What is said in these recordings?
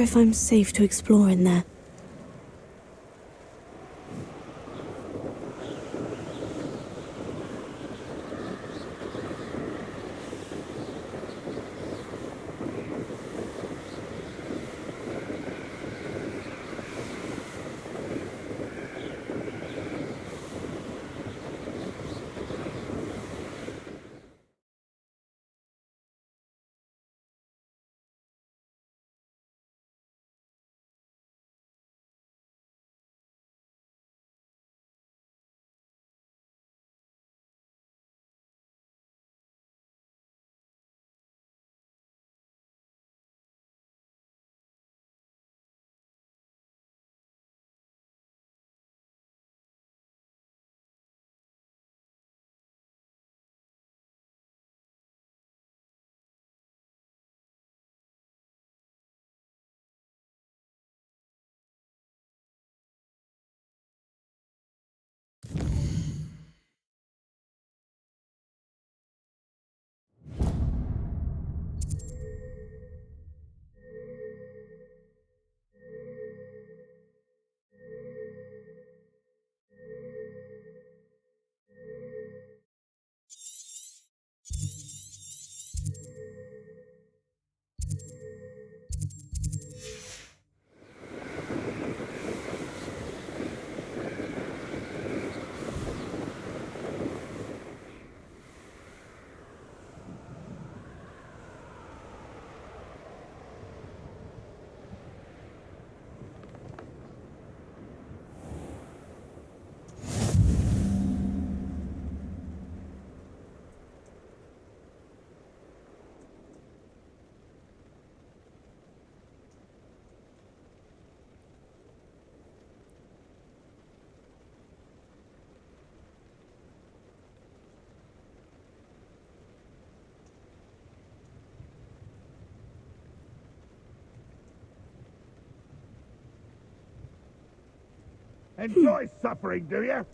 if I'm safe to explore in there. Enjoy suffering, do you?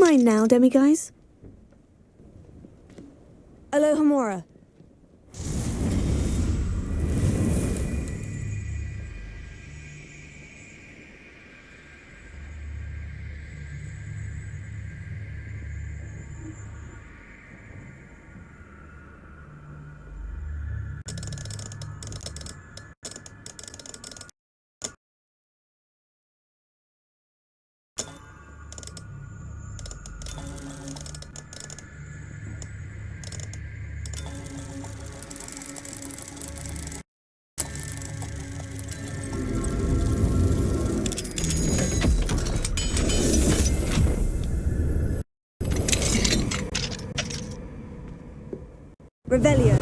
Mine now, demiguise. Alohomora. Revelio.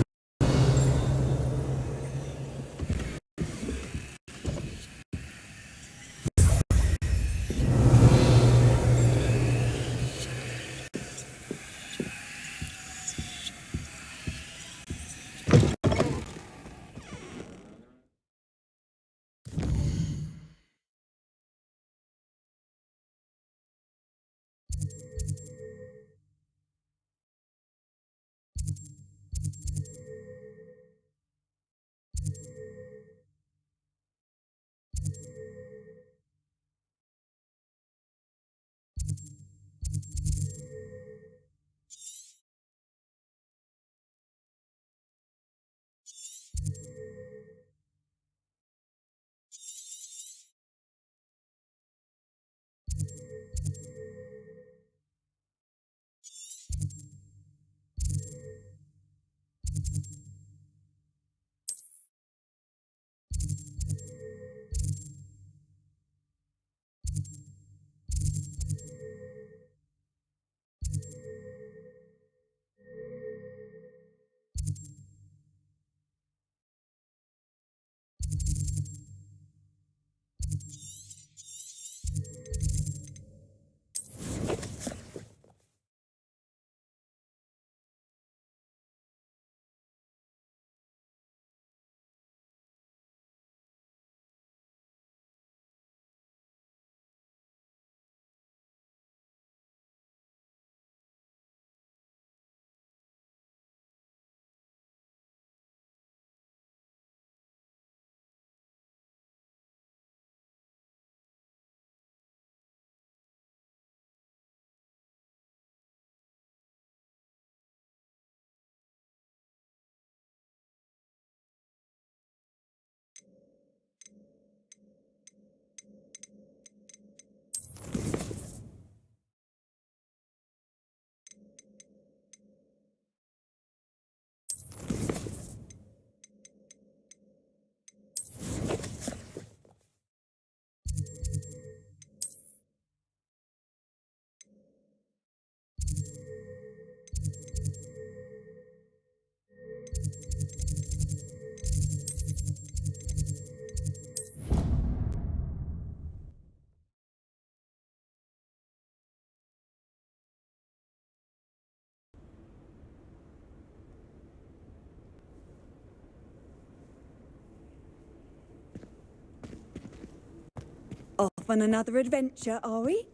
Off on another adventure, are we?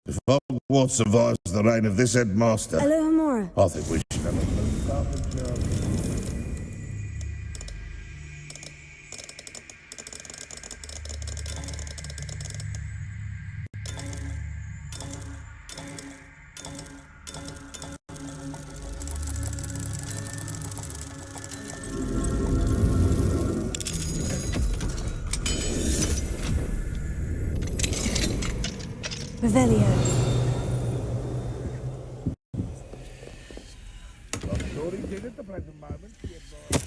If Hogwarts survives the reign of this headmaster, Alohomora. I think we should have a blue carpet job. Revelio. I'm sure he did at the present moment. He advised.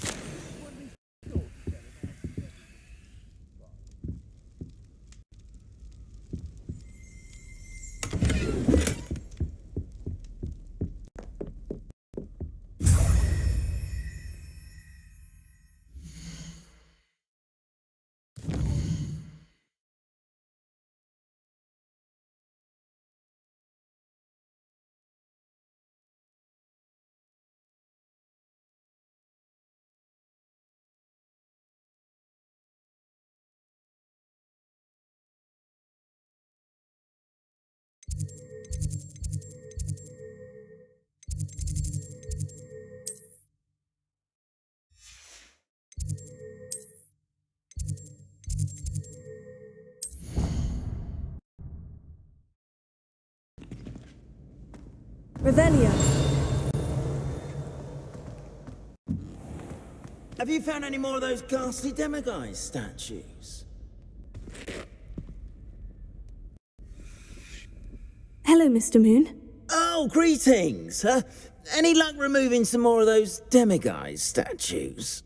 Revelio. Have you found any more of those ghastly demiguise statues? Hello, Mr. Moon. Oh, greetings! Any luck removing some more of those demiguise statues?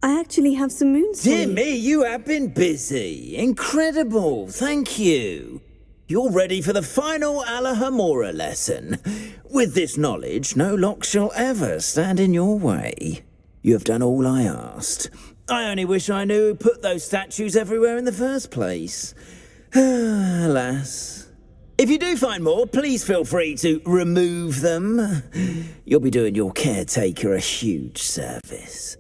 I actually have some moons for Dear you. me, you have been busy. Incredible, thank you. You're ready for the final Alahamora lesson. With this knowledge, no lock shall ever stand in your way. You have done all I asked. I only wish I knew who put those statues everywhere in the first place. Alas. If you do find more, please feel free to remove them. You'll be doing your caretaker a huge service.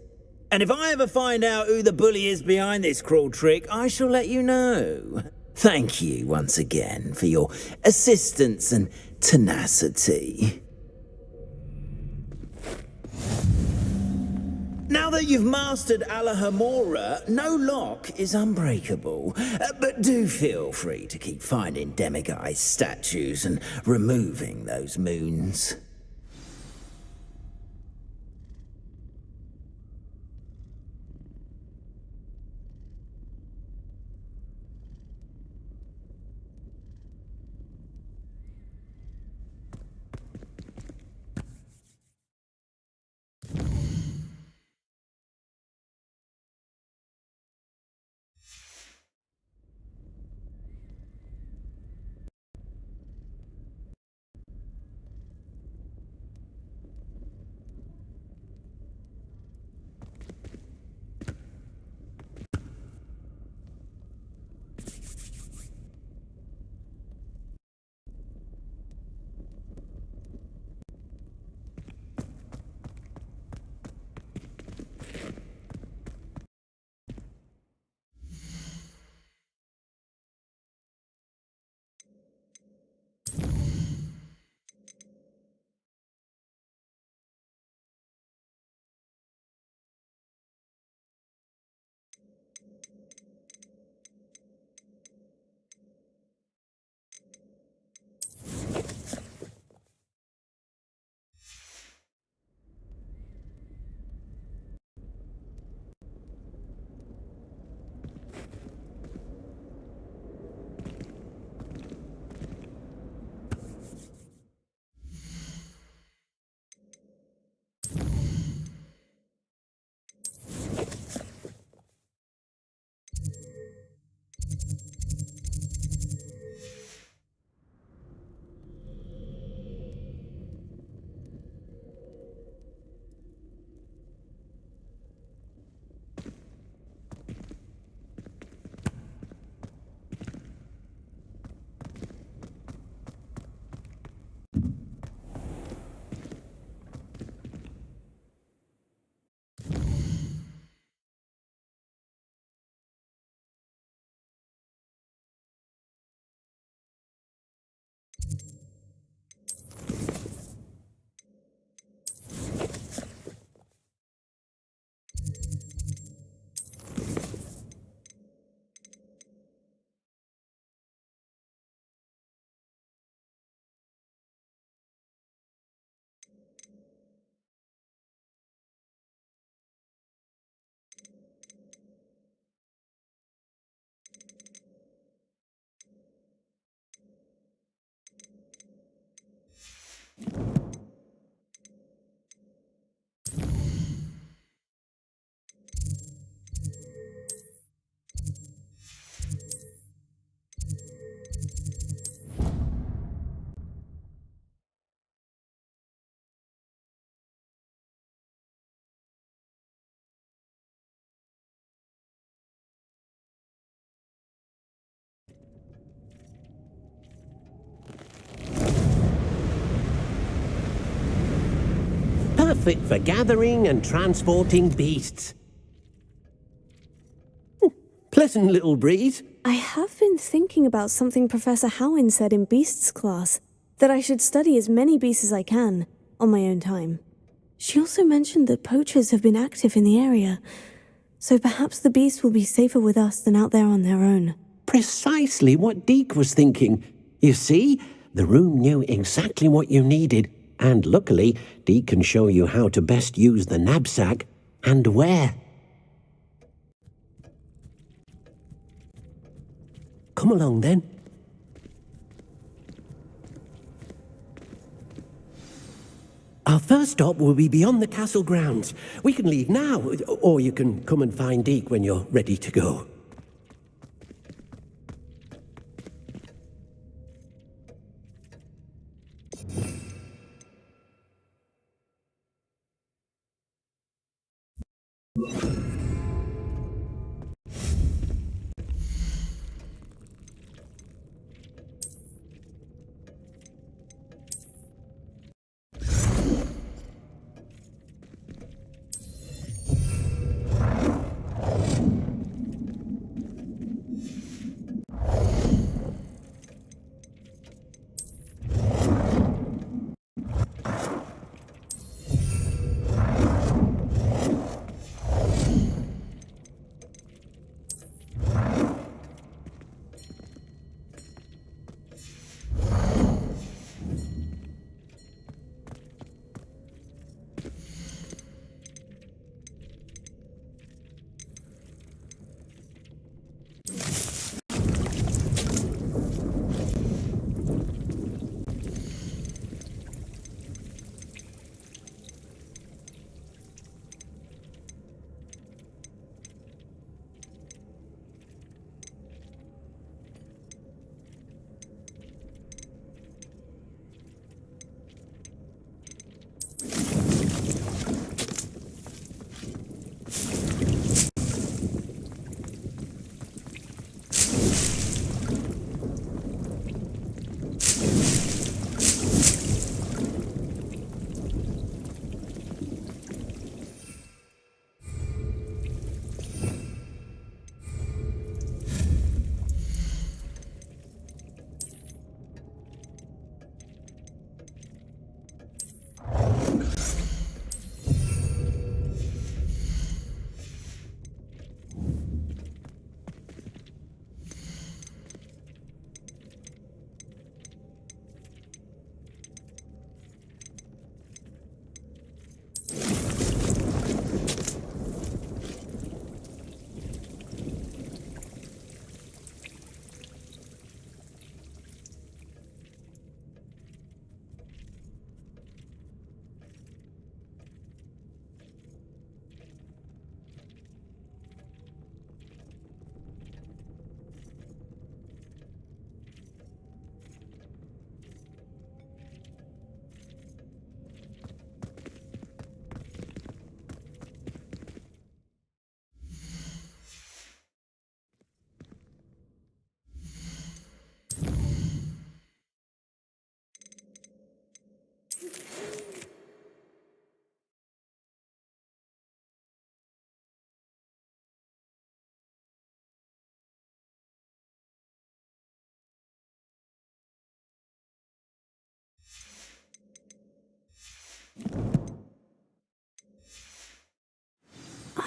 And if I ever find out who the bully is behind this cruel trick, I shall let you know. Thank you once again for your assistance and tenacity. Now that you've mastered Alahamora, no lock is unbreakable. But do feel free to keep finding demiguise statues and removing those moons. Perfect for gathering and transporting beasts. Pleasant little breeze. I have been thinking about something Professor Howin said in Beasts class, that I should study as many beasts as I can, on my own time. She also mentioned that poachers have been active in the area, So perhaps the beast will be safer with us than out there on their own. Precisely what Deke was thinking. You see, the room knew exactly what you needed, and luckily, Deke can show you how to best use the knapsack and where. Come along then. Our first stop will be beyond the castle grounds. We can leave now, or you can come and find Deke when you're ready to go.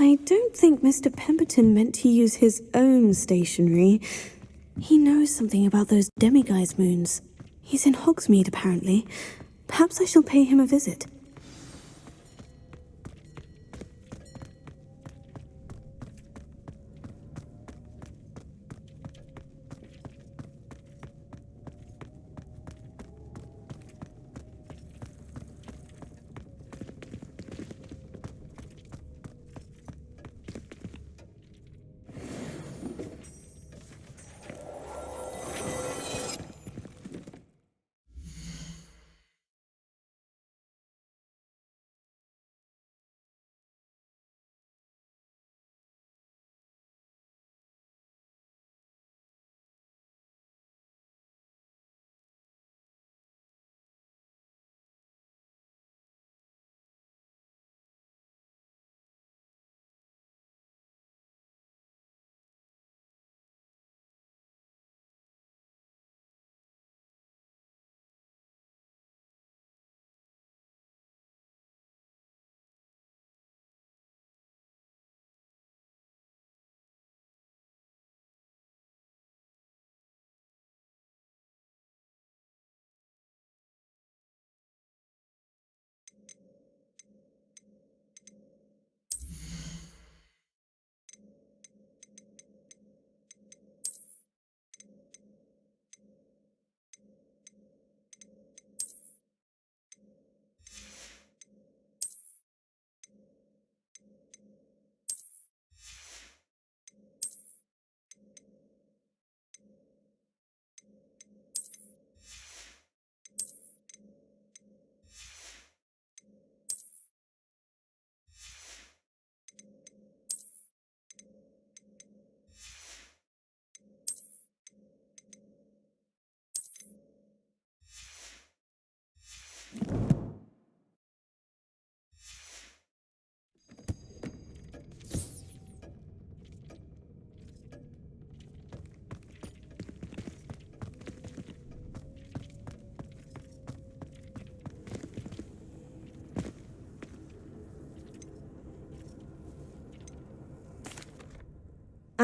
I don't think Mr. Pemberton meant to use his own stationery. He knows something about those demiguise moons. He's in Hogsmeade, apparently. Perhaps I shall pay him a visit.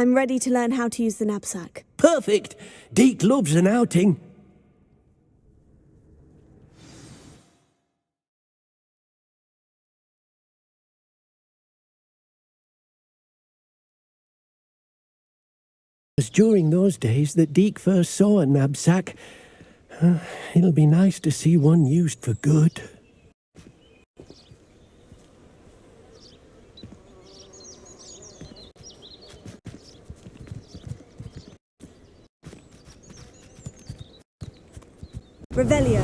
I'm ready to learn how to use the knapsack. Perfect. Deke loves an outing. It was during those days that Deke first saw a knapsack. It'll be nice to see one used for good. Revelio.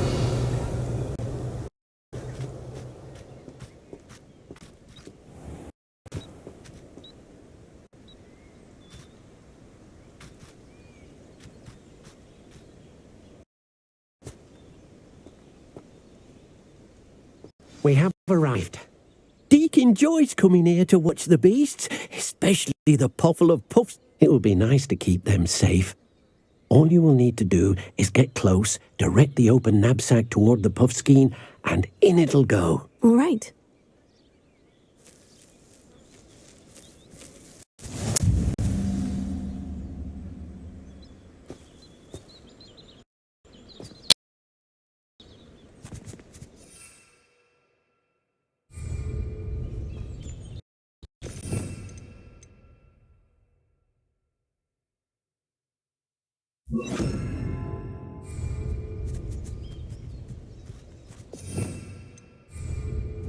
We have arrived. Deke enjoys coming here to watch the beasts, especially the puffle of puffs. It will be nice to keep them safe. All you will need to do is get close, direct the open knapsack toward the puffskein, and in it'll go. All right.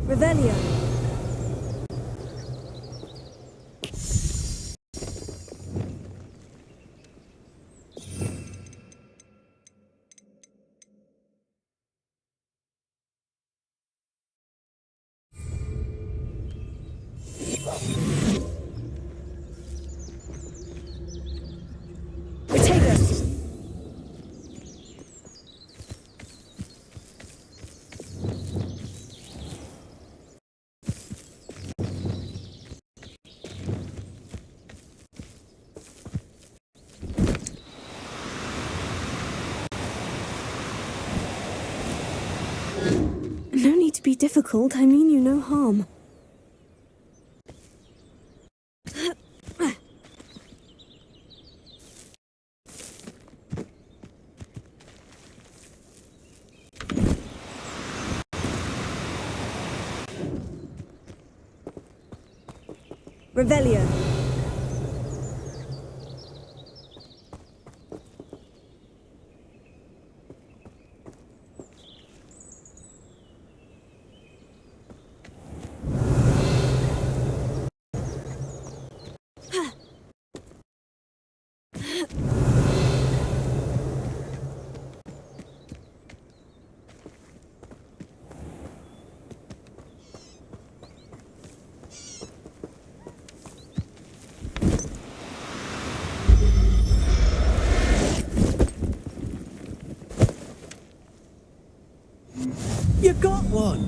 Revelio. Retagus. No need to be difficult. I mean you no harm. Revelio. You got one!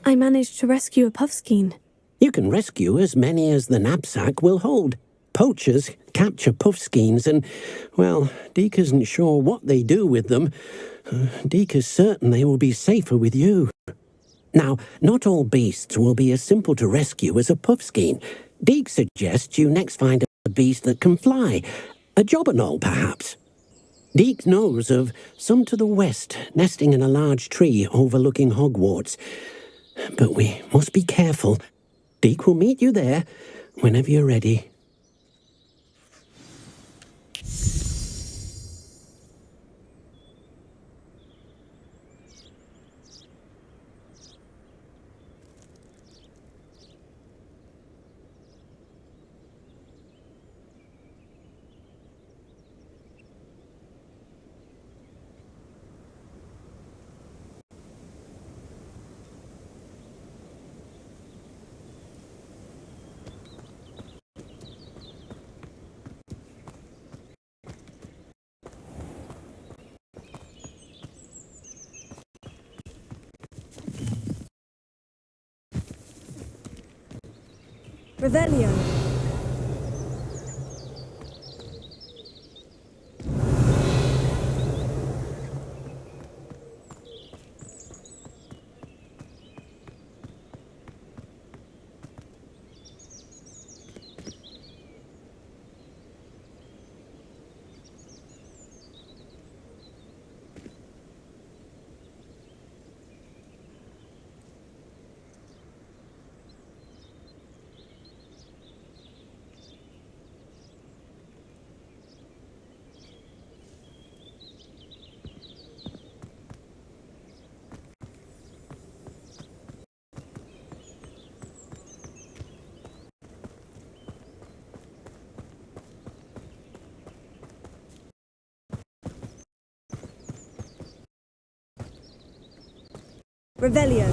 I managed to rescue a puffskein. You can rescue as many as the knapsack will hold. Poachers capture puffskeins and, well, Deke isn't sure what they do with them. Deke is certain they will be safer with you. Now, not all beasts will be as simple to rescue as a puffskein. Deke suggests you next find a beast that can fly. A jobberknoll, perhaps. Deke knows of some to the west, nesting in a large tree overlooking Hogwarts. But we must be careful. Deke will meet you there whenever you're ready. Revelio. Revelio.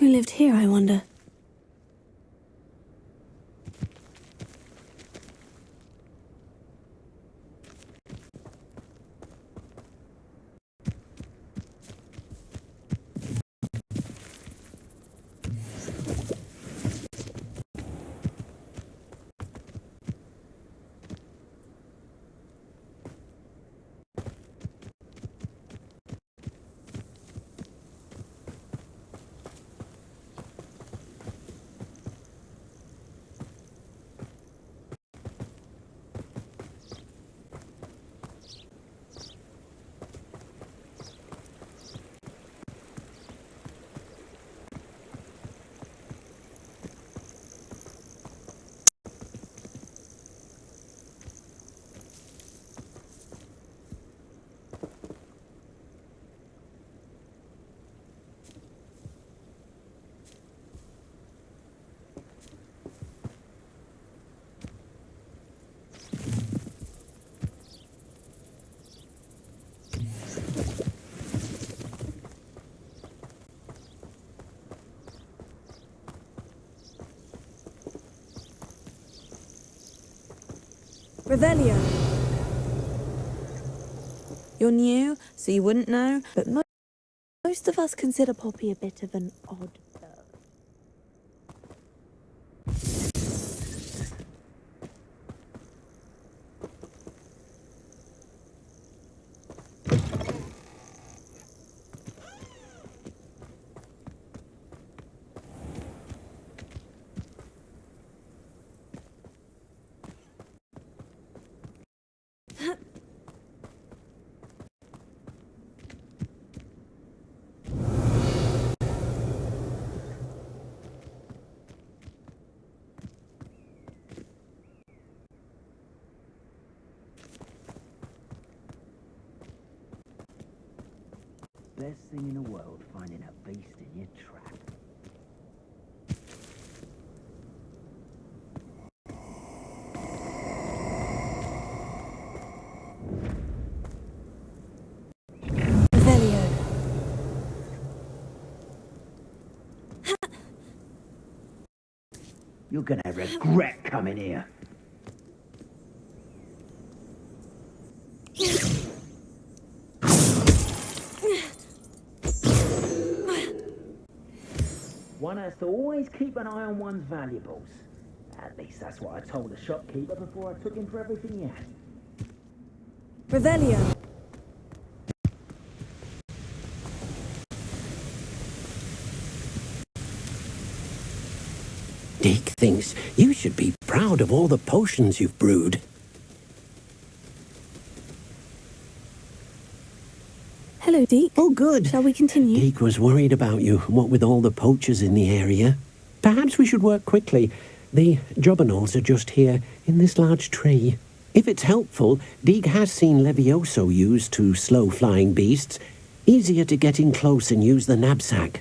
Who lived here, I wonder? Revelio. You're new, so you wouldn't know, but most of us consider Poppy a bit of an odd bird. Best thing in the world, finding a beast in your trap. Revelio. You're gonna regret coming here. One has to always keep an eye on one's valuables. At least that's what I told the shopkeeper before I took him for everything he had. Revelio. Deek thinks you should be proud of all the potions you've brewed. Hello, Deke. Oh, good. Shall we continue? Deek was worried about you, what with all the poachers in the area. Perhaps we should work quickly. The jobberknolls are just here, in this large tree. If it's helpful, Deek has seen Levioso used to slow flying beasts. Easier to get in close and use the knapsack.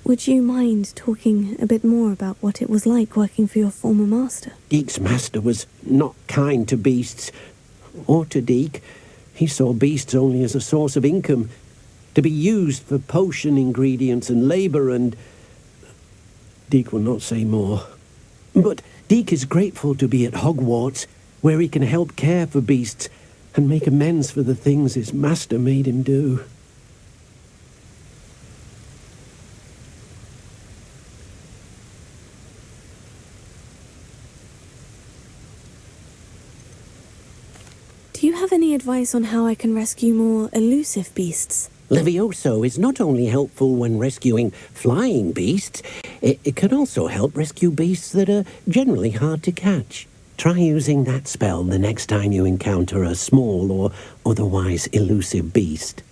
Would you mind talking a bit more about what it was like working for your former master? Deek's master was not kind to beasts, or to Deek. He saw beasts only as a source of income, to be used for potion ingredients and labour, and Deek will not say more. But Deek is grateful to be at Hogwarts, where he can help care for beasts and make amends for the things his master made him do. Do you have any advice on how I can rescue more elusive beasts? Levioso is not only helpful when rescuing flying beasts, it can also help rescue beasts that are generally hard to catch. Try using that spell the next time you encounter a small or otherwise elusive beast.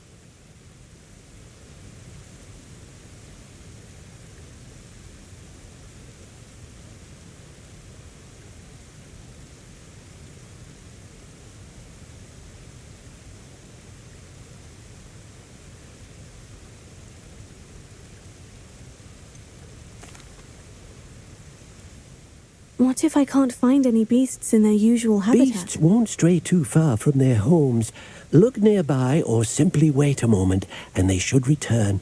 What if I can't find any beasts in their usual habitat? Beasts won't stray too far from their homes. Look nearby or simply wait a moment and they should return.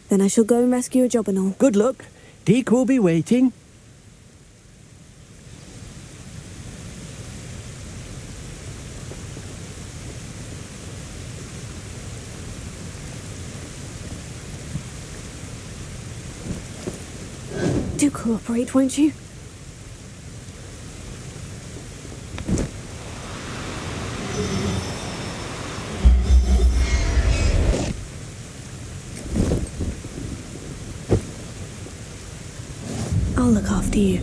Then I shall go and rescue a Jobberknoll. Good luck. Deke will be waiting. Do cooperate, won't you? I'll look after you.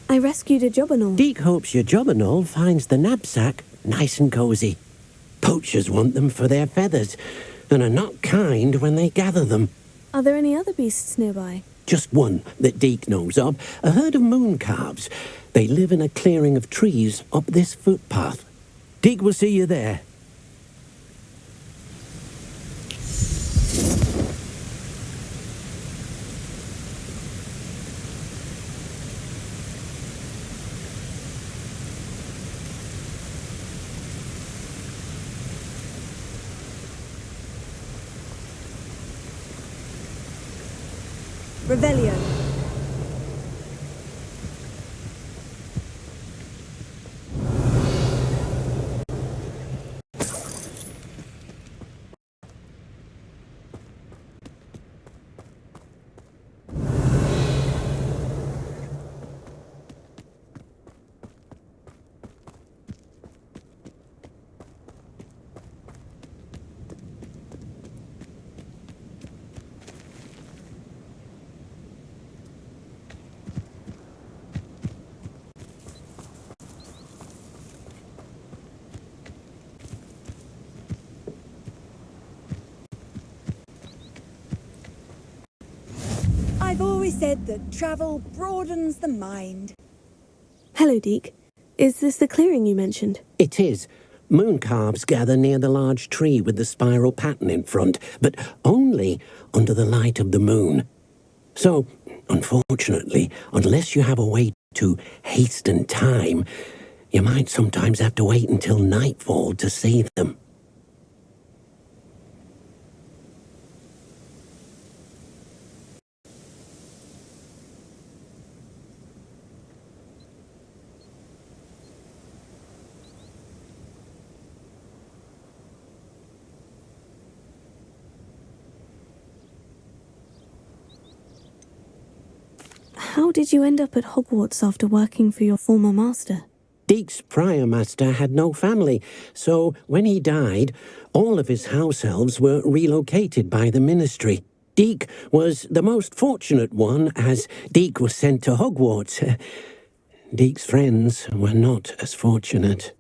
I rescued a Jobberknoll. Deke hopes your Jobberknoll finds the knapsack nice and cozy. Poachers want them for their feathers and are not kind when they gather them. Are there any other beasts nearby? Just one that Deke knows of, a herd of moon calves. They live in a clearing of trees up this footpath. Deke will see you there. Revelio. I've always said that travel broadens the mind. Hello, Deke. Is this the clearing you mentioned? It is. Moon calves gather near the large tree with the spiral pattern in front, but only under the light of the moon. So, unfortunately, unless you have a way to hasten time, you might sometimes have to wait until nightfall to see them. How did you end up at Hogwarts after working for your former master? Deke's prior master had no family, so when he died, all of his house elves were relocated by the ministry. Deke was the most fortunate one, as Deke was sent to Hogwarts. Deke's friends were not as fortunate.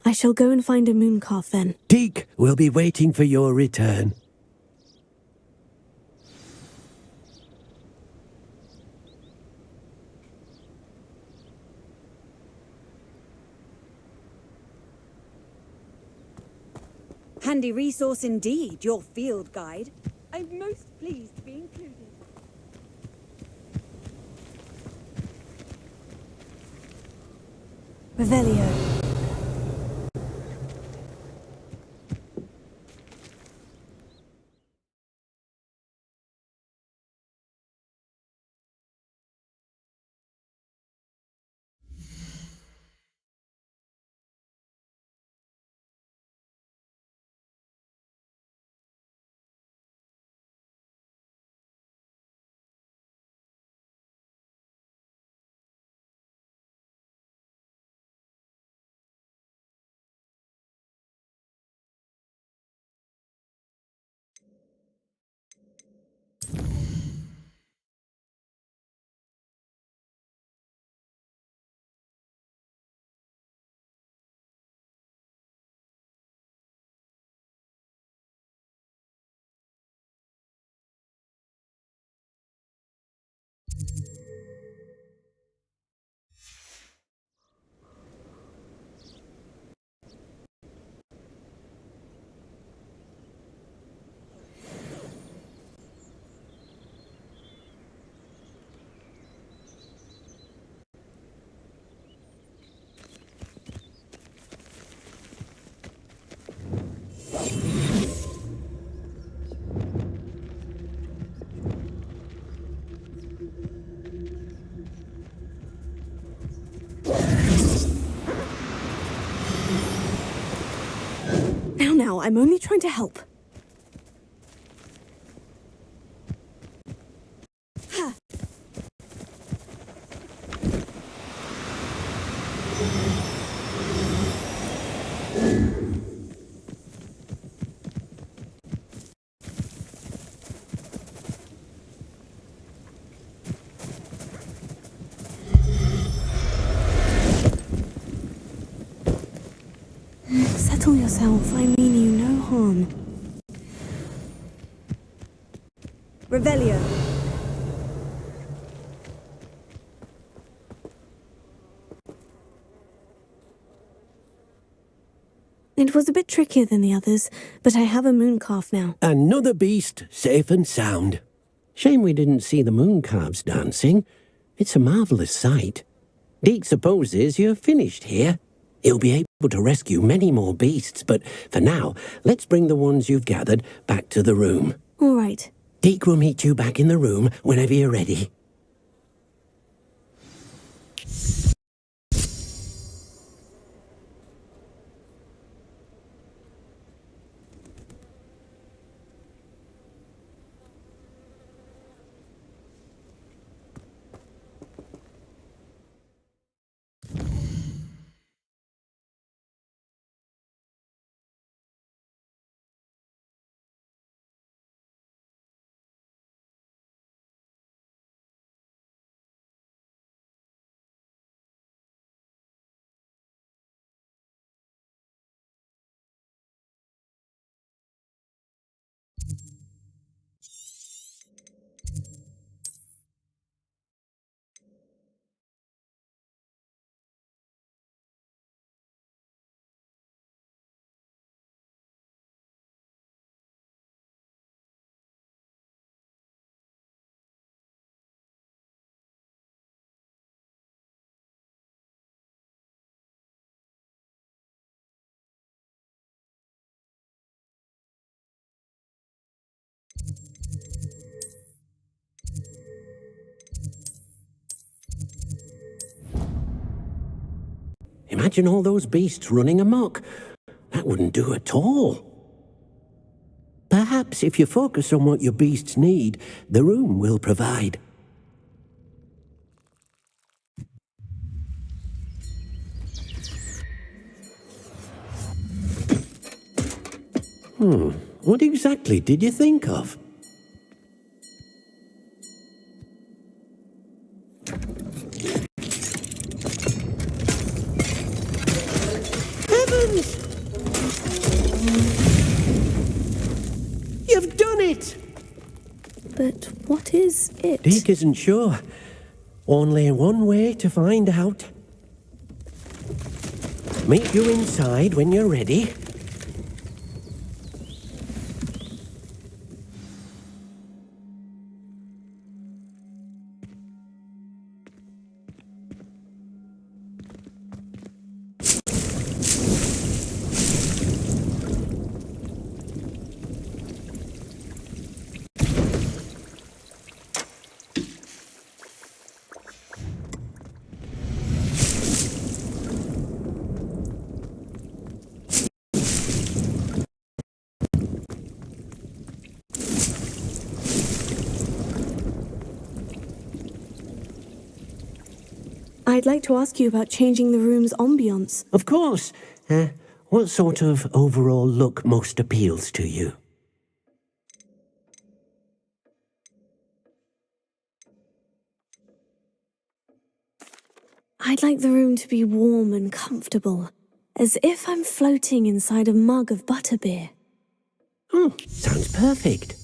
I shall go and find a mooncalf then. Deke will be waiting for your return. handy resource indeed, your field guide. I'm most pleased to be included. Revelio. Now, I'm only trying to help. Settle yourself. I mean you no harm. Revelio. It was a bit trickier than the others, but I have a moon calf now. Another beast, safe and sound. Shame we didn't see the moon calves dancing. It's a marvellous sight. Deke supposes you're finished here. He'll be able to rescue many more beasts, but for now, let's bring the ones you've gathered back to the room. All right. Deke will meet you back in the room whenever you're ready. Imagine all those beasts running amok. That wouldn't do at all. Perhaps if you focus on what your beasts need, the room will provide. What exactly did you think of? Heavens! You've done it! But what is it? Deke isn't sure. Only one way to find out. Meet you inside when you're ready. I'd like to ask you about changing the room's ambiance. Of course. What sort of overall look most appeals to you? I'd like the room to be warm and comfortable, as if I'm floating inside a mug of butterbeer. Sounds perfect.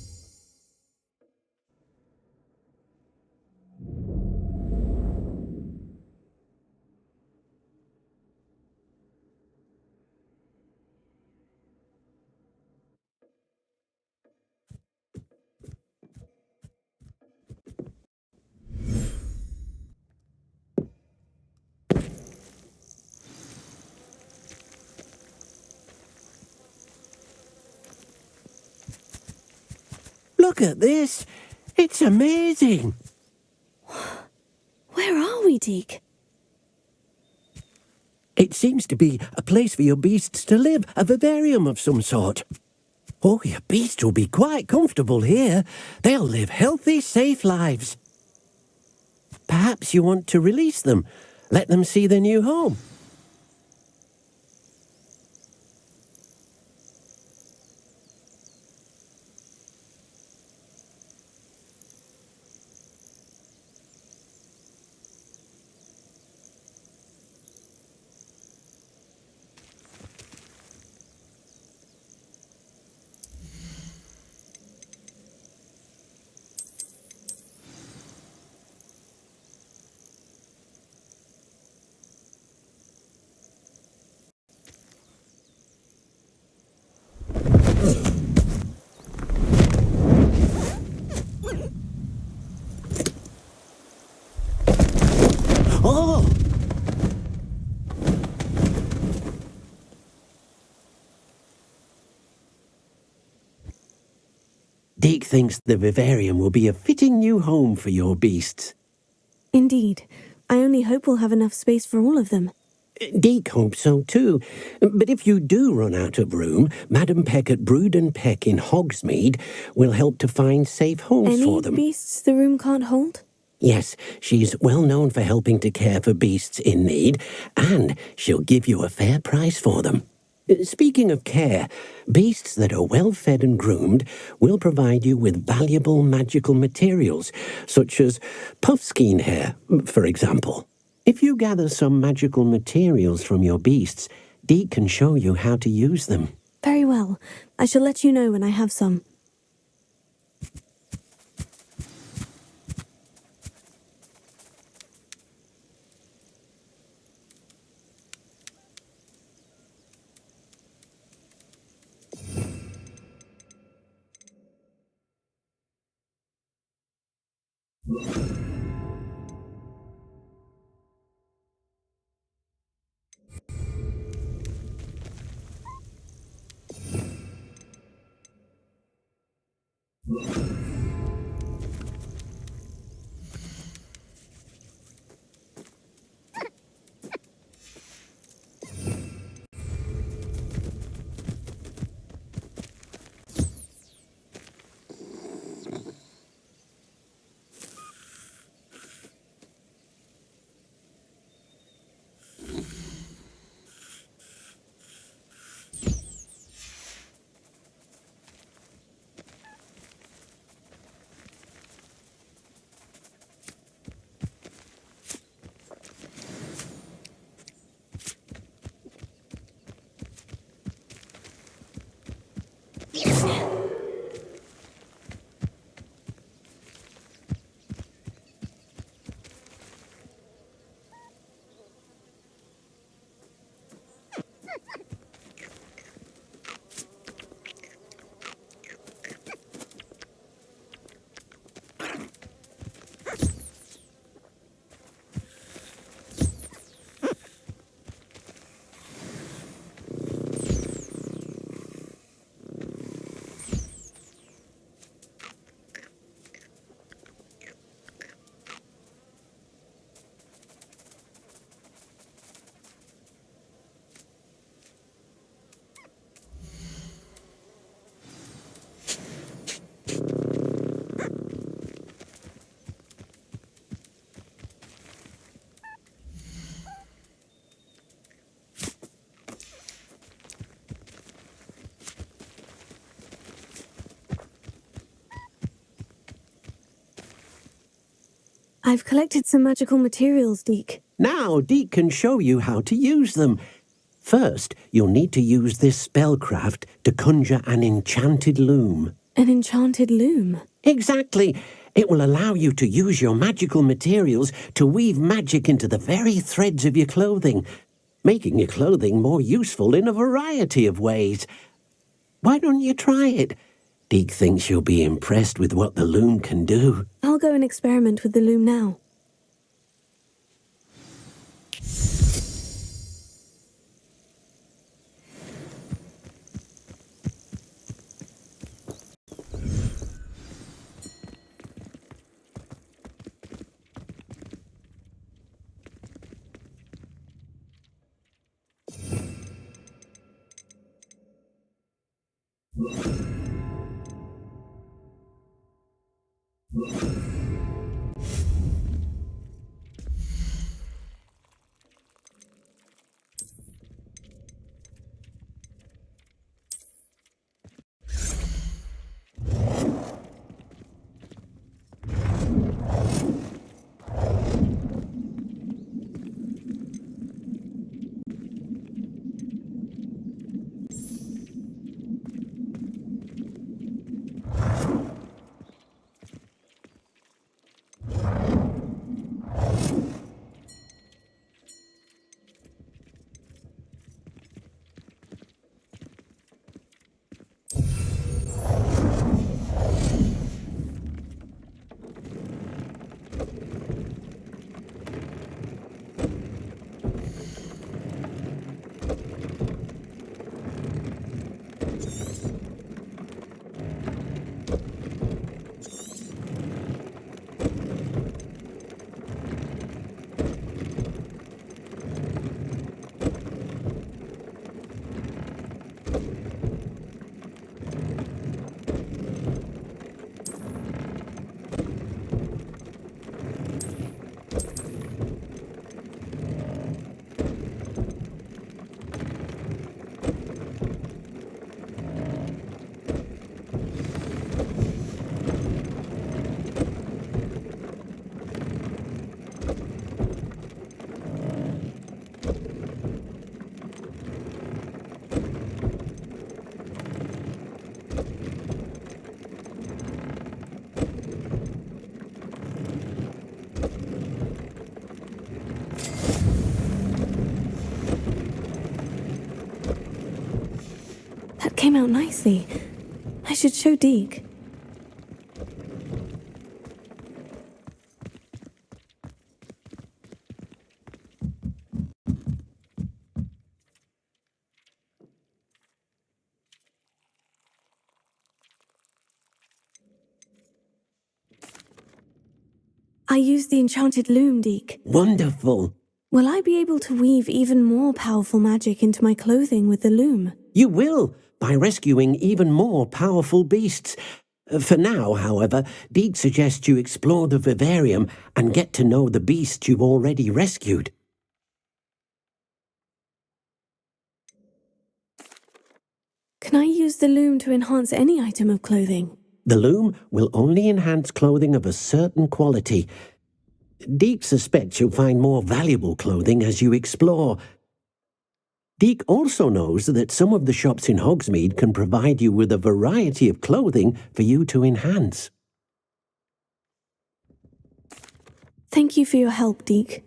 Look at this. It's amazing. Where are we, Deke? It seems to be a place for your beasts to live, a vivarium of some sort. Oh, your beasts will be quite comfortable here. They'll live healthy, safe lives. Perhaps you want to release them, let them see their new home. Oh! Deke thinks the vivarium will be a fitting new home for your beasts. Indeed. I only hope we'll have enough space for all of them. Deke hopes so too. But if you do run out of room, Madam Peck at Brood and Peck in Hogsmeade will help to find safe homes for them. Any beasts the room can't hold? Yes, she's well known for helping to care for beasts in need, and she'll give you a fair price for them. Speaking of care, beasts that are well fed and groomed will provide you with valuable magical materials, such as puffskein hair, for example. If you gather some magical materials from your beasts, Deke can show you how to use them. Very well. I shall let you know when I have some. I've collected some magical materials, Deke. Now, Deke can show you how to use them. First, you'll need to use this spellcraft to conjure an enchanted loom. An enchanted loom? Exactly. It will allow you to use your magical materials to weave magic into the very threads of your clothing, making your clothing more useful in a variety of ways. Why don't you try it? Deke thinks you'll be impressed with what the loom can do. I'll go and experiment with the loom now. That came out nicely. I should show Deke. I used the enchanted loom, Deke. Wonderful. Will I be able to weave even more powerful magic into my clothing with the loom? You will, by rescuing even more powerful beasts. For now, however, Deke suggests you explore the vivarium and get to know the beasts you've already rescued. Can I use the loom to enhance any item of clothing? The loom will only enhance clothing of a certain quality. Deke suspects you'll find more valuable clothing as you explore. Deke also knows that some of the shops in Hogsmeade can provide you with a variety of clothing for you to enhance. Thank you for your help, Deke.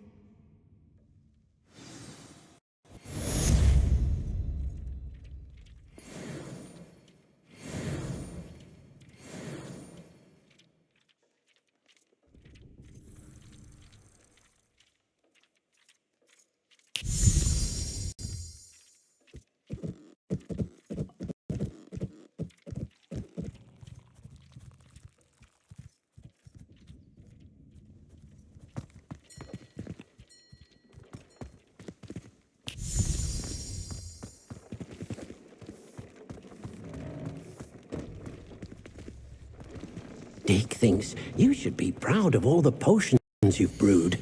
Deke thinks you should be proud of all the potions you've brewed.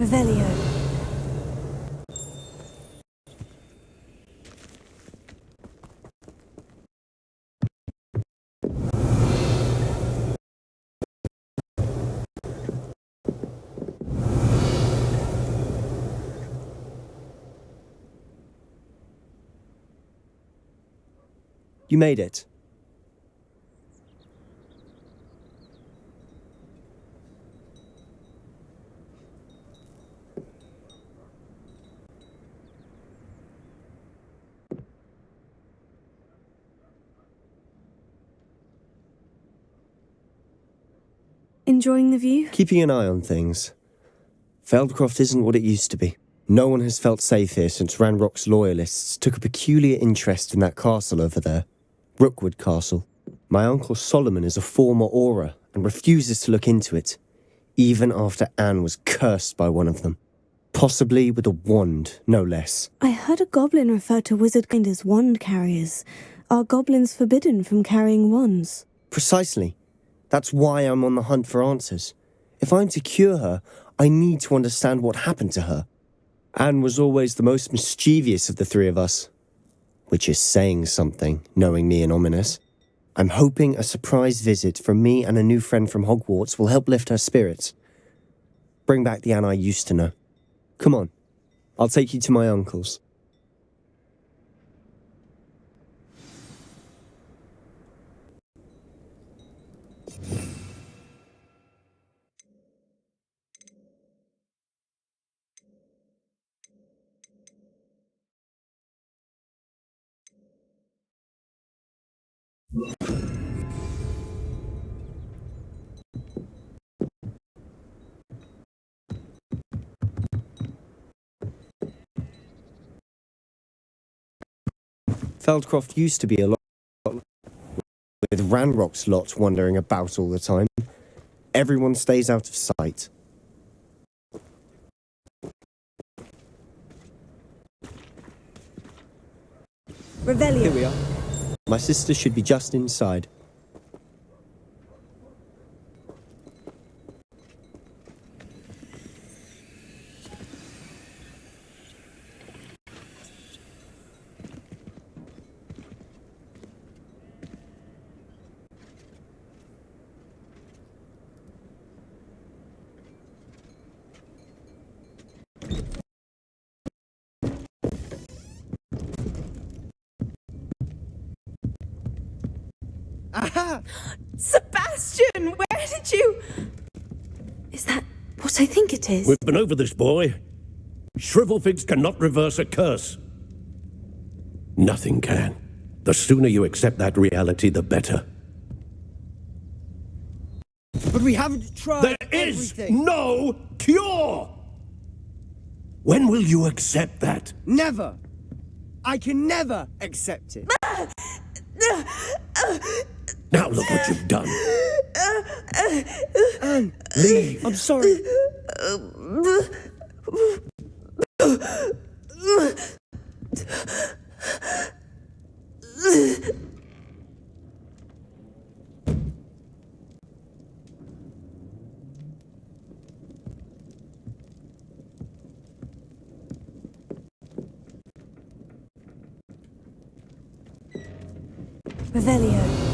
Revelio. You made it. Enjoying the view? Keeping an eye on things. Feldcroft isn't what it used to be. No one has felt safe here since Ranrock's loyalists took a peculiar interest in that castle over there. Rookwood Castle. My uncle Solomon is a former Auror and refuses to look into it, even after Anne was cursed by one of them. Possibly with a wand, no less. I heard a goblin refer to wizardkind as wand carriers. Are goblins forbidden from carrying wands? Precisely. That's why I'm on the hunt for answers. If I'm to cure her, I need to understand what happened to her. Anne was always the most mischievous of the three of us. Which is saying something, knowing me and ominous. I'm hoping a surprise visit from me and a new friend from Hogwarts will help lift her spirits. Bring back the Anne I used to know. Come on, I'll take you to my uncle's. Feldcroft used to be a lot with Ranrock's lot wandering about all the time. Everyone stays out of sight. Revelio. Here we are. My sister should be just inside. Aha! Sebastian, where did you... Is that what I think it is? We've been over this, boy. Shrivelfigs cannot reverse a curse. Nothing can. The sooner you accept that reality, the better. But we haven't tried There is everything. no cure! When will you accept that? Never. I can never accept it. Now look what you've done. Anne, Leave. I'm sorry. Revelio.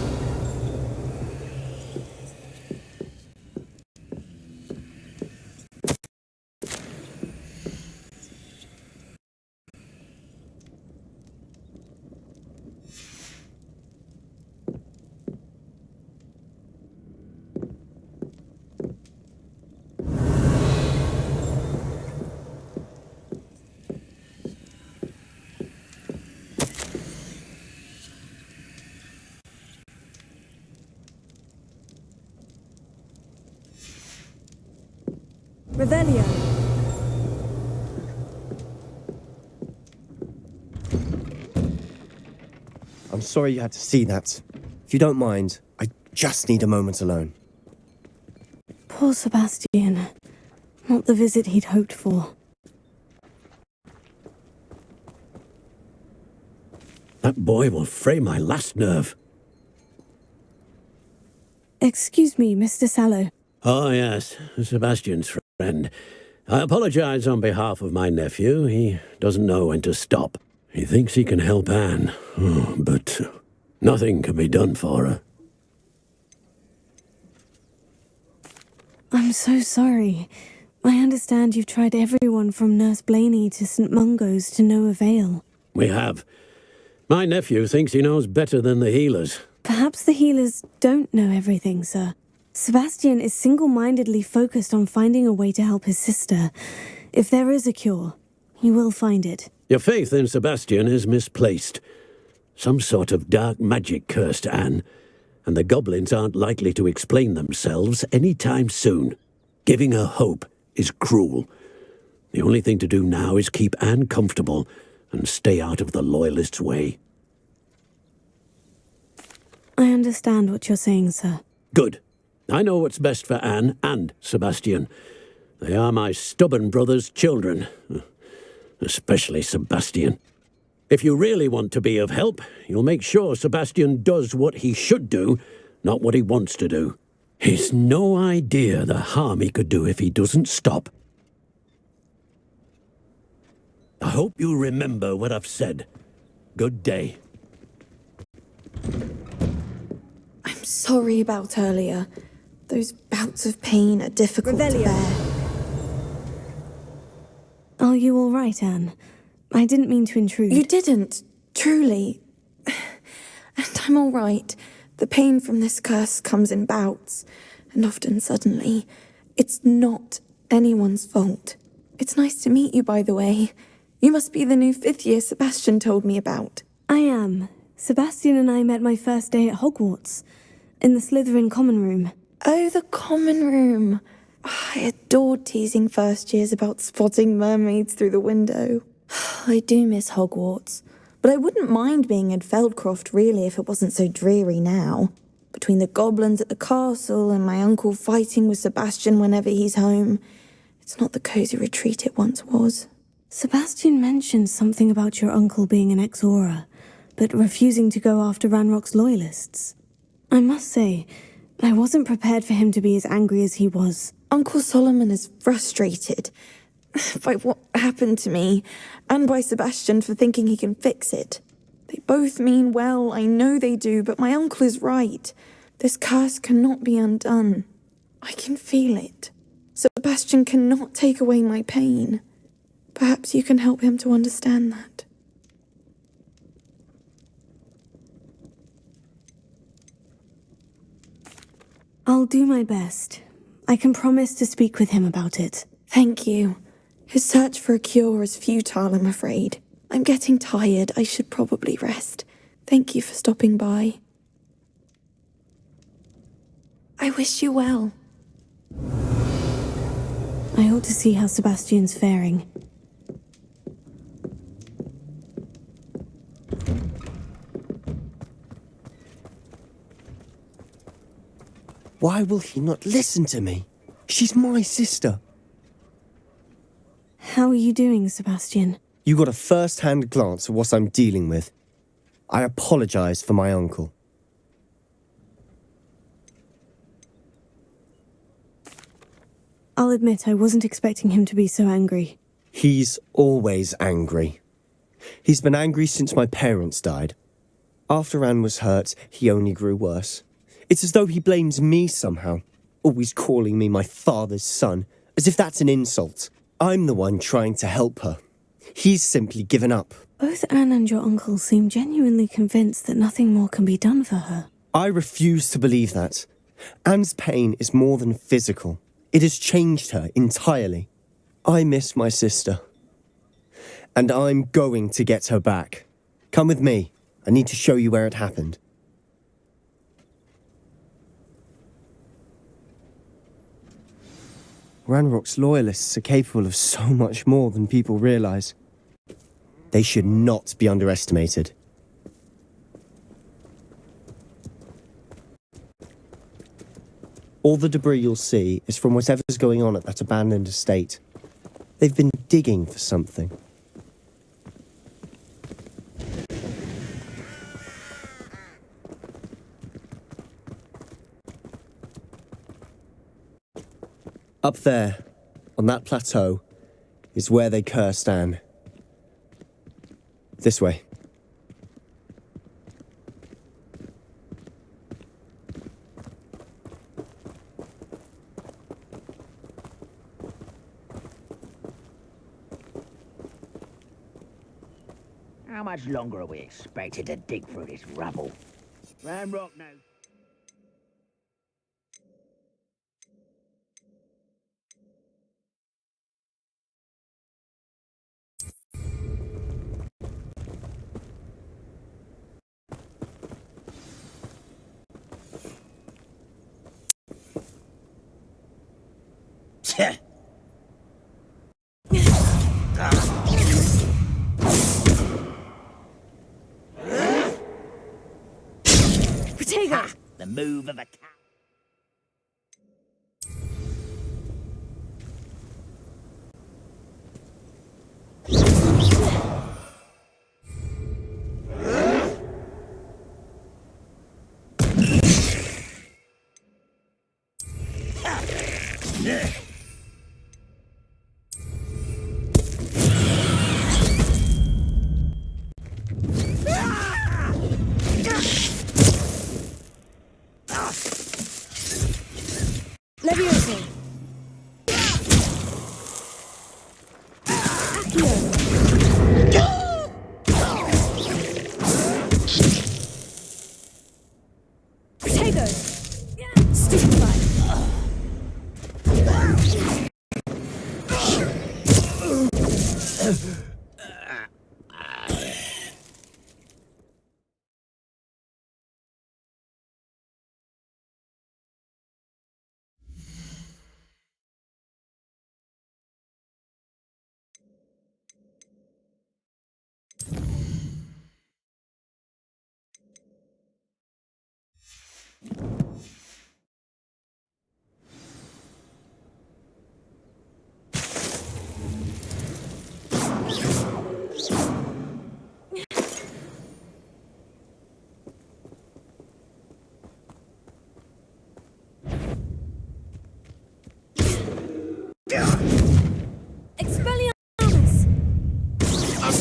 Revelio. I'm sorry you had to see that. If you don't mind, I just need a moment alone. Poor Sebastian. Not the visit he'd hoped for. That boy will fray my last nerve. Excuse me, Mr. Sallow. Oh, yes, Sebastian's friend. I apologize on behalf of my nephew. He doesn't know when to stop. He thinks he can help Anne, but nothing can be done for her. I'm so sorry. I understand you've tried everyone from Nurse Blaney to St. Mungo's to no avail. We have. My nephew thinks he knows better than the healers. Perhaps the healers don't know everything, sir. Sebastian is single-mindedly focused on finding a way to help his sister. If there is a cure, he will find it. Your faith in Sebastian is misplaced. Some sort of dark magic cursed Anne, and the goblins aren't likely to explain themselves any time soon. Giving her hope is cruel. The only thing to do now is keep Anne comfortable and stay out of the Loyalists' way. I understand what you're saying, sir. Good. I know what's best for Anne and Sebastian. They are my stubborn brother's children. Especially Sebastian. If you really want to be of help, you'll make sure Sebastian does what he should do, not what he wants to do. He's no idea the harm he could do if he doesn't stop. I hope you remember what I've said. Good day. I'm sorry about earlier. Those bouts of pain are difficult to bear. Are you all right, Anne? I didn't mean to intrude. You didn't, truly. And I'm all right. The pain from this curse comes in bouts, and often suddenly. It's not anyone's fault. It's nice to meet you, by the way. You must be the new 5th year Sebastian told me about. I am. Sebastian and I met my first day at Hogwarts, in the Slytherin common room. Oh, the common room. I adored teasing first years about spotting mermaids through the window. I do miss Hogwarts, but I wouldn't mind being in Feldcroft really if it wasn't so dreary now. Between the goblins at the castle and my uncle fighting with Sebastian whenever he's home, it's not the cosy retreat it once was. Sebastian mentioned something about your uncle being an ex-Auror, but refusing to go after Ranrock's Loyalists. I must say, I wasn't prepared for him to be as angry as he was. Uncle Solomon is frustrated by what happened to me, and by Sebastian for thinking he can fix it. They both mean well, I know they do, but my uncle is right. This curse cannot be undone. I can feel it. Sebastian cannot take away my pain. Perhaps you can help him to understand that. I'll do my best. I can promise to speak with him about it. Thank you. His search for a cure is futile, I'm afraid. I'm getting tired. I should probably rest. Thank you for stopping by. I wish you well. I ought to see how Sebastian's faring. Why will he not listen to me? She's my sister. How are you doing, Sebastian? You got a first-hand glance at what I'm dealing with. I apologize for my uncle. I'll admit I wasn't expecting him to be so angry. He's always angry. He's been angry since my parents died. After Anne was hurt, he only grew worse. It's as though he blames me somehow, always calling me my father's son, as if that's an insult. I'm the one trying to help her. He's simply given up. Both Anne and your uncle seem genuinely convinced that nothing more can be done for her. I refuse to believe that. Anne's pain is more than physical. It has changed her entirely. I miss my sister. And I'm going to get her back. Come with me. I need to show you where it happened. Ranrock's Loyalists are capable of so much more than people realize. They should not be underestimated. All the debris you'll see is from whatever's going on at that abandoned estate. They've been digging for something. Up there, on that plateau, is where they cursed Anne. This way. How much longer are we expected to dig through this rubble? Round rock now. Protego! The move of a cat. Levioso! Protego! Stupefy! Expelliarmus!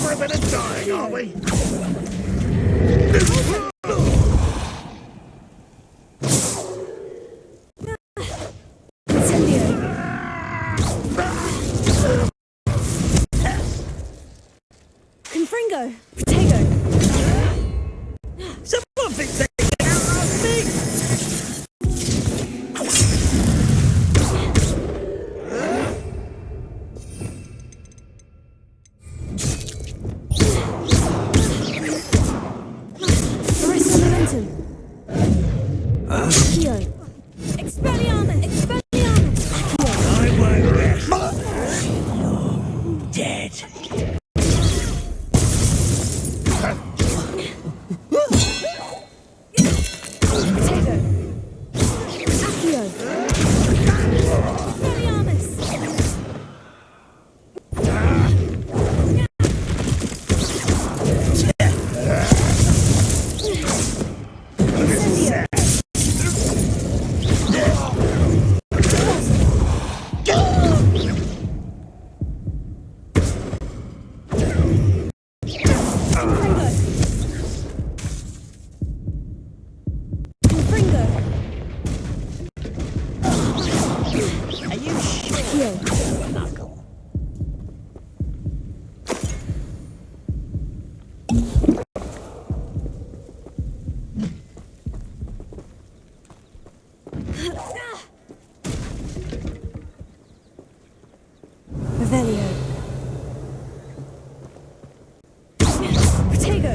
We're a bit of dying, are we? Incendio! Confringo! Protego! Someone fix that out of me! Arrest momentum! Accio! Expelliarmus! Expelliarmus! Accio! I won't rest. You're dead. Protego! Accio! Expelliarmus! Incendio! Confringo! Are you sure? Accio! Knuckle. Revelio. Protego.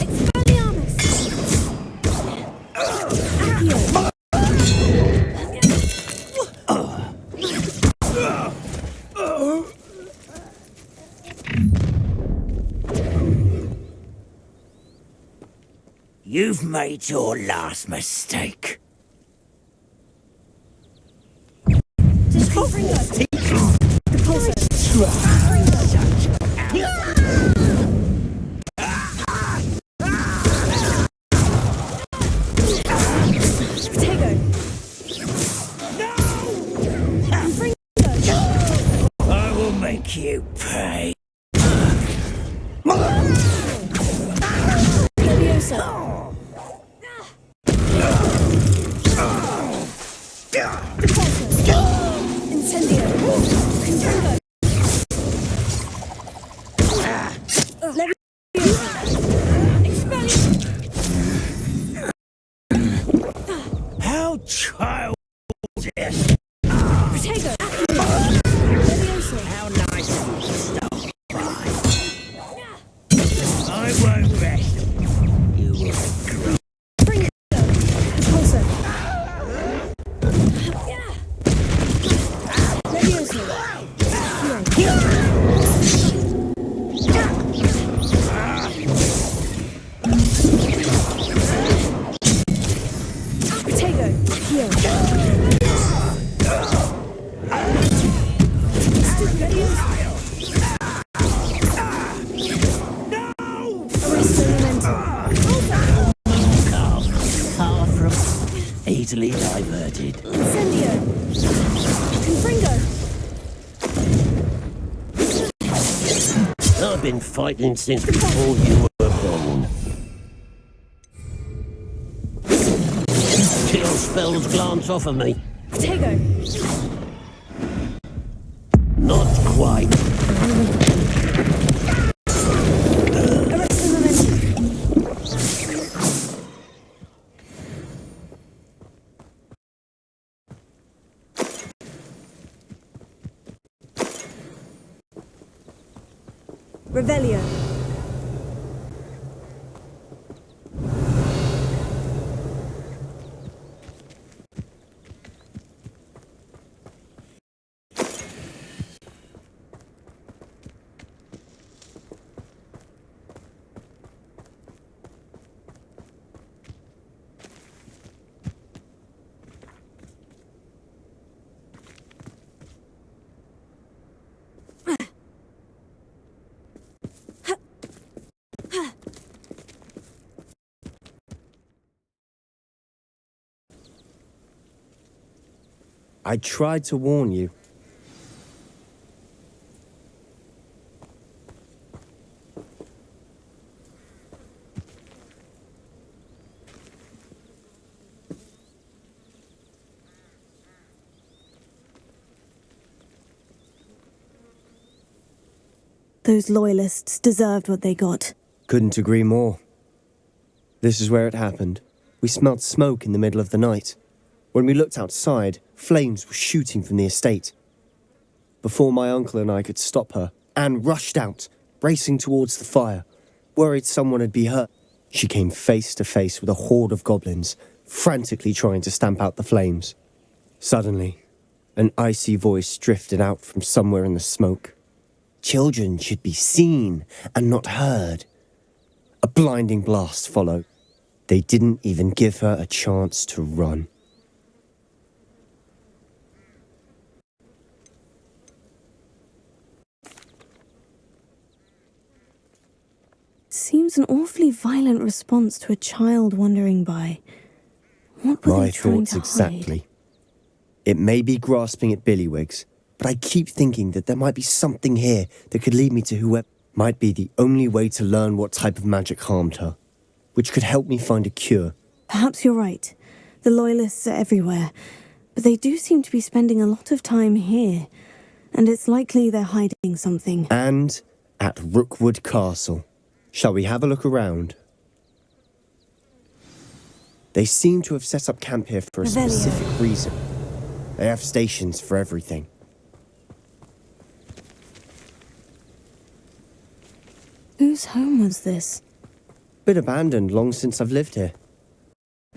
Expelliarmus. Accio. You've made your last mistake. Just Confringo. Compulso. Protego. No! Confringo. you pay. Leviosa. Incendio. Control. How childish! Protego. Leviosa. How nice of you to stop by. I won't rest. You will regret. Repulsor. Leviosa. Protego. Heal. Far from easily diverted. Incendio. Confringo. I've been fighting since before you were born. Kill spells glance off of me. Protego. Not quite. Arrest the momentum. Revelio. I tried to warn you. Those loyalists deserved what they got. Couldn't agree more. This is where it happened. We smelled smoke in the middle of the night. When we looked outside, flames were shooting from the estate. Before my uncle and I could stop her, Anne rushed out, racing towards the fire, worried someone had been hurt. She came face to face with a horde of goblins, frantically trying to stamp out the flames. Suddenly, an icy voice drifted out from somewhere in the smoke. Children should be seen and not heard. A blinding blast followed. They didn't even give her a chance to run. Seems an awfully violent response to a child wandering by. What were My they trying thoughts to exactly. hide? It may be grasping at billywhigs, but I keep thinking that there might be something here that could lead me to whoever might be the only way to learn what type of magic harmed her, which could help me find a cure. Perhaps you're right. The loyalists are everywhere, but they do seem to be spending a lot of time here, and it's likely they're hiding something. And at Rookwood Castle. Shall we have a look around? They seem to have set up camp here for a Revelio. specific reason. They have stations for everything. Whose home was this? Been abandoned long since I've lived here.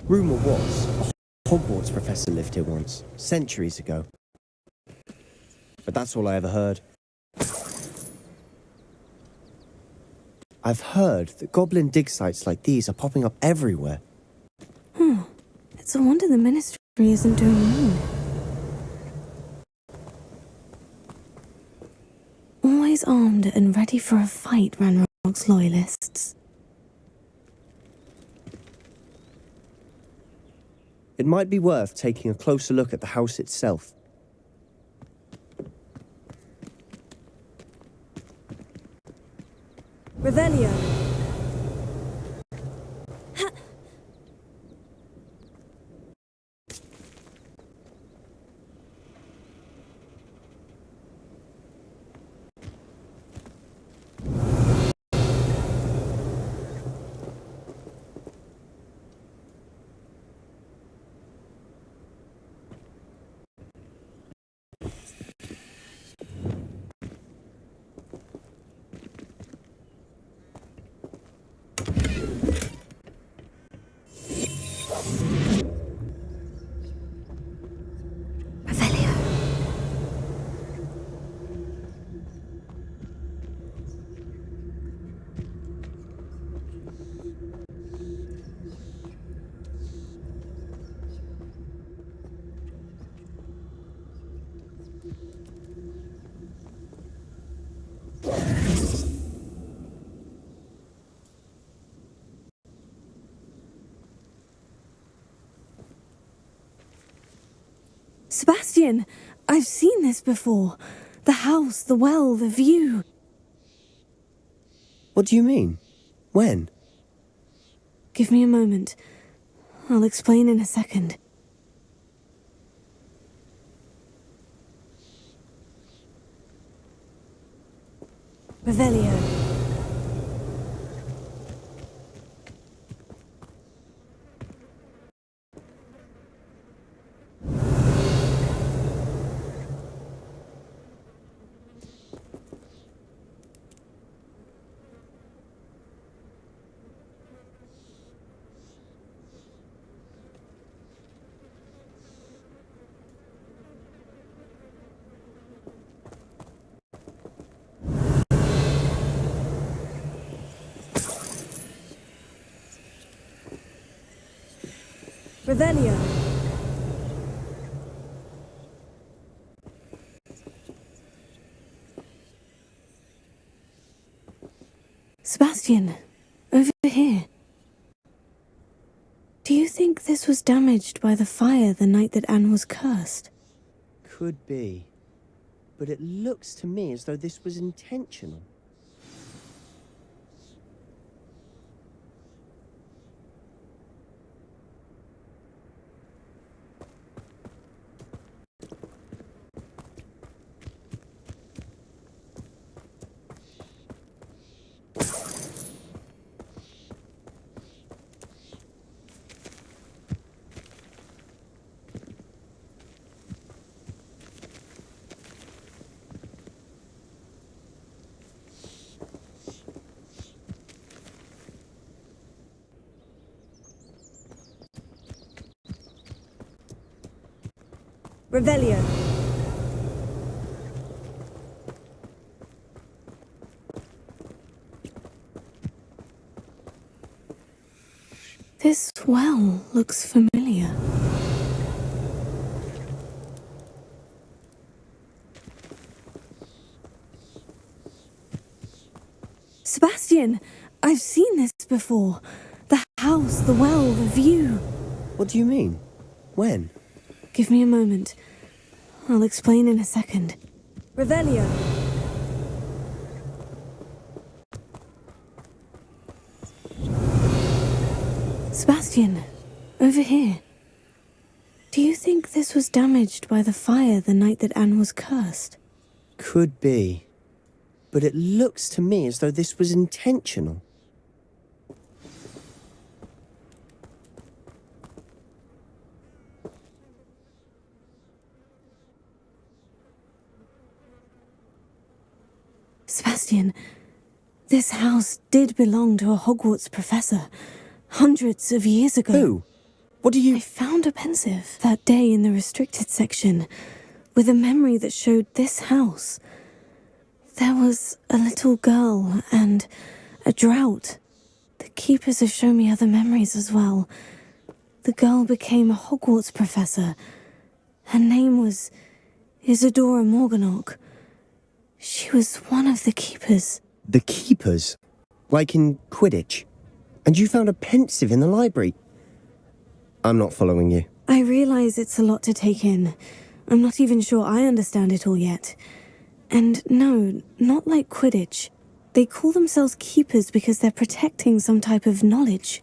Rumour was, a Hogwarts professor lived here once, centuries ago. But that's all I ever heard. I've heard that goblin dig sites like these are popping up everywhere. It's a wonder the Ministry isn't doing more. Always armed and ready for a fight, Ranrock's loyalists. It might be worth taking a closer look at the house itself. Revelio. Revelio. Sebastian, I've seen this before. The house, the well, the view. What do you mean? When? Give me a moment. I'll explain in a second. Revelio. Revelio. Sebastian, over here. Do you think this was damaged by the fire the night that Anne was cursed? Could be. But it looks to me as though this was intentional. Revelio. This well looks familiar. Sebastian, I've seen this before. The house, the well, the view. What do you mean? When? Give me a moment. I'll explain in a second. Revelio. Sebastian, over here. Do you think this was damaged by the fire the night that Anne was cursed? Could be. But it looks to me as though this was intentional. Sebastian, this house did belong to a Hogwarts professor, hundreds of years ago. Who? What do you... I found a pensive that day in the restricted section, with a memory that showed this house. There was a little girl and a drought. The keepers have shown me other memories as well. The girl became a Hogwarts professor. Her name was Isadora Morganach. She was one of the keepers. The keepers? Like in Quidditch? And you found a pensive in the library? I'm not following you. I realize it's a lot to take in. I'm not even sure I understand it all yet. And no, not like Quidditch. They call themselves keepers because they're protecting some type of knowledge.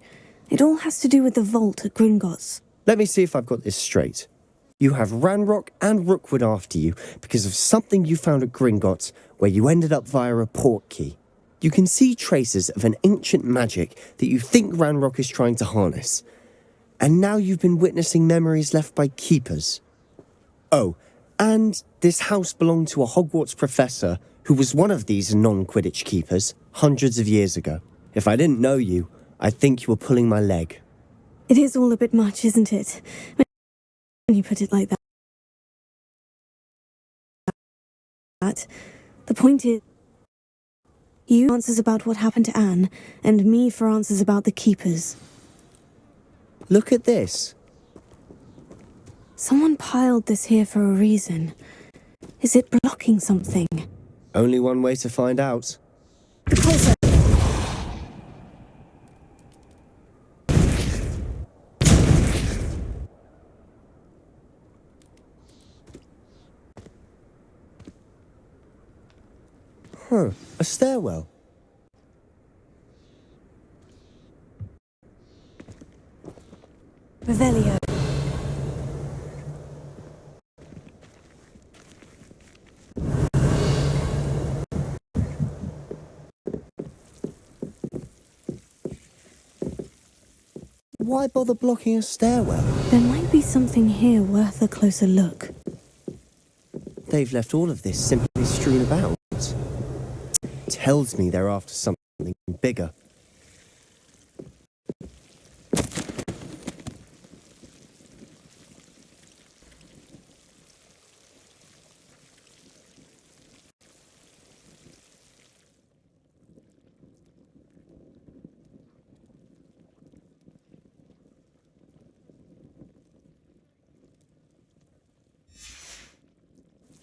It all has to do with the vault at Gringotts. Let me see if I've got this straight. You have Ranrock and Rookwood after you because of something you found at Gringotts where you ended up via a port key. You can see traces of an ancient magic that you think Ranrock is trying to harness. And now you've been witnessing memories left by keepers. Oh, and this house belonged to a Hogwarts professor who was one of these non-Quidditch keepers hundreds of years ago. If I didn't know you, I'd think you were pulling my leg. It is all a bit much, isn't it? When you put it like that. The point is, you answers about what happened to Anne, and me for answers about the keepers. Look at this. Someone piled this here for a reason. Is it blocking something? Only one way to find out. Closer. Huh, a stairwell. Revelio. Why bother blocking a stairwell? There might be something here worth a closer look. They've left all of this simply strewn about. Tells me they're after something bigger.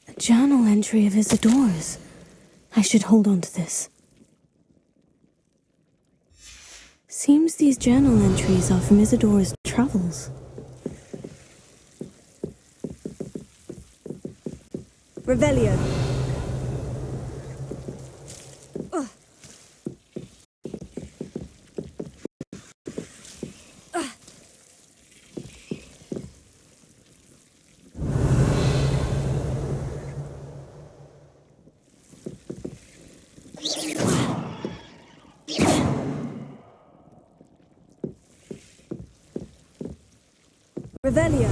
A journal entry of Isidora's. I should hold on to this. Seems these journal entries are from Isidora's travels. Revelio. Revelio.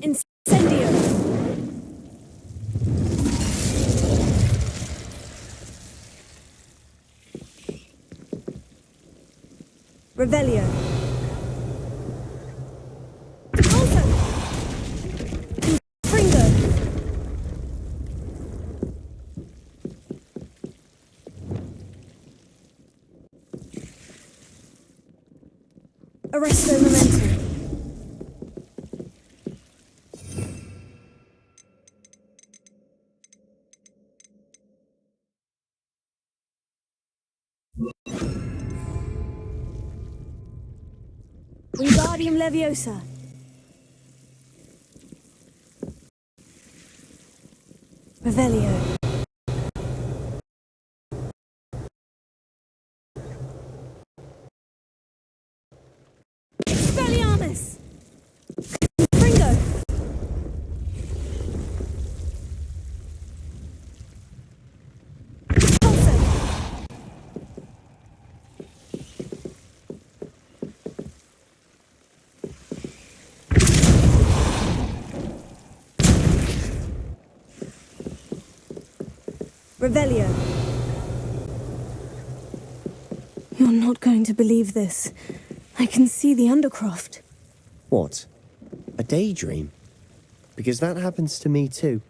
Incendio. Revelio. Also. Fringo. Arresto Momentum. Wingardium Leviosa. Revelio. Expelliarmus. Fringo. Pulso. Revelio. You're not going to believe this. I can see the Undercroft. What? A daydream? Because that happens to me too.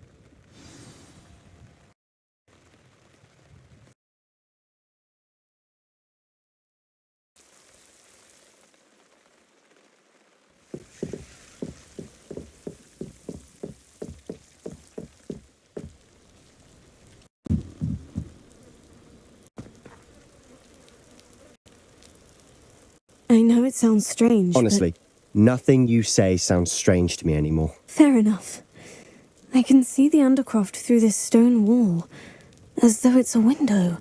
I know it sounds strange, Honestly, Nothing you say sounds strange to me anymore. Fair enough. I can see the Undercroft through this stone wall, as though it's a window.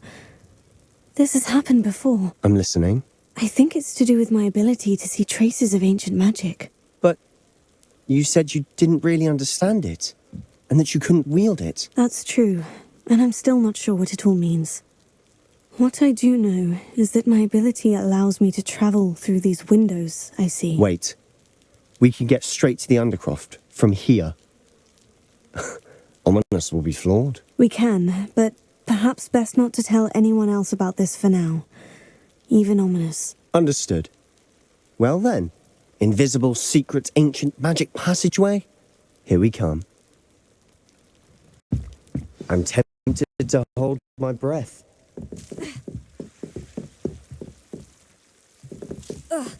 This has happened before. I'm listening. I think it's to do with my ability to see traces of ancient magic. But you said you didn't really understand it, and that you couldn't wield it. That's true, and I'm still not sure what it all means. What I do know is that my ability allows me to travel through these windows I see. Wait. We can get straight to the Undercroft from here. Ominous will be flawed. We can, but perhaps best not to tell anyone else about this for now. Even Ominous. Understood. Well then, invisible, secret, ancient magic passageway? Here we come. I'm tempted to hold my breath. Ugh.